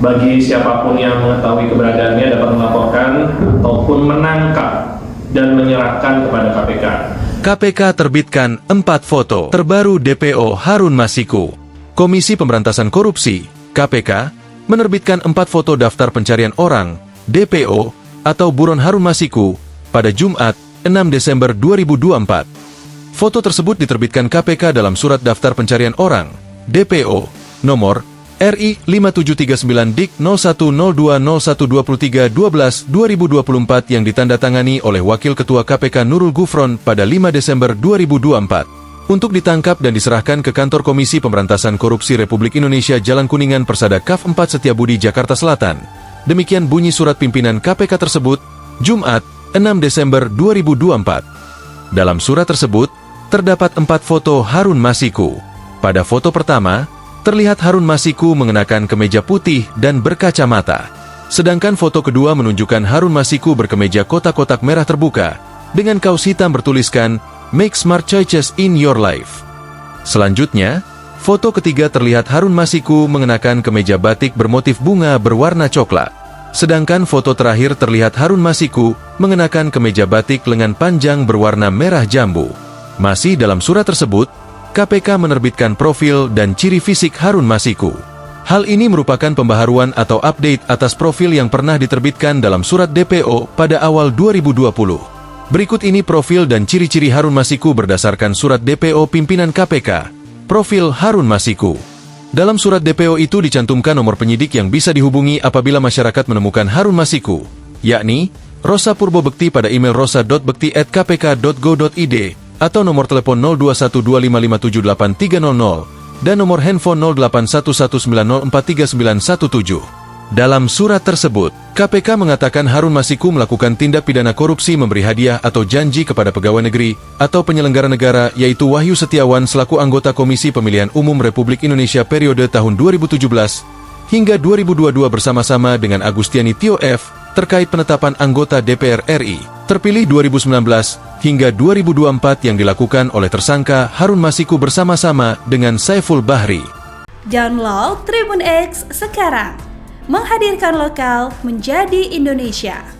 bagi siapapun yang mengetahui keberadaannya dapat melaporkan ataupun menangkap dan menyerahkan kepada KPK. KPK terbitkan 4 foto terbaru DPO Harun Masiku. Komisi Pemberantasan Korupsi, KPK, menerbitkan 4 foto daftar pencarian orang, DPO, atau buron Harun Masiku, pada Jumat, 6 Desember 2024. Foto tersebut diterbitkan KPK dalam Surat Daftar Pencarian Orang, DPO, nomor RI 5739 Dik 0102012312/2024 yang ditandatangani oleh Wakil Ketua KPK Nurul Gufron pada 5 Desember 2024. Untuk ditangkap dan diserahkan ke kantor Komisi Pemberantasan Korupsi Republik Indonesia Jalan Kuningan Persada Kaf 4 Setiabudi Jakarta Selatan. Demikian bunyi surat pimpinan KPK tersebut, Jumat, 6 Desember 2024. Dalam surat tersebut, terdapat 4 foto Harun Masiku. Pada foto pertama, terlihat Harun Masiku mengenakan kemeja putih dan berkacamata. Sedangkan foto kedua menunjukkan Harun Masiku berkemeja kotak-kotak merah terbuka, dengan kaos hitam bertuliskan, Make smart choices in your life. Selanjutnya, foto ketiga terlihat Harun Masiku mengenakan kemeja batik bermotif bunga berwarna coklat. Sedangkan foto terakhir terlihat Harun Masiku mengenakan kemeja batik lengan panjang berwarna merah jambu. Masih dalam surat tersebut, KPK menerbitkan profil dan ciri fisik Harun Masiku. Hal ini merupakan pembaharuan atau update atas profil yang pernah diterbitkan dalam surat DPO pada awal 2020. Berikut ini profil dan ciri-ciri Harun Masiku berdasarkan surat DPO pimpinan KPK. Profil Harun Masiku. Dalam surat DPO itu dicantumkan nomor penyidik yang bisa dihubungi apabila masyarakat menemukan Harun Masiku, yakni Rosa Purbobekti pada email rosa.bekti@kpk.go.id atau nomor telepon 021255783000 dan nomor handphone 081190439117. Dalam surat tersebut, KPK mengatakan Harun Masiku melakukan tindak pidana korupsi memberi hadiah atau janji kepada pegawai negeri atau penyelenggara negara yaitu Wahyu Setiawan selaku anggota Komisi Pemilihan Umum Republik Indonesia periode tahun 2017 hingga 2022 bersama-sama dengan Agustiani Tio F terkait penetapan anggota DPR RI terpilih 2019 hingga 2024 yang dilakukan oleh tersangka Harun Masiku bersama-sama dengan Saiful Bahri. Download Tribun X sekarang. Menghadirkan lokal menjadi Indonesia.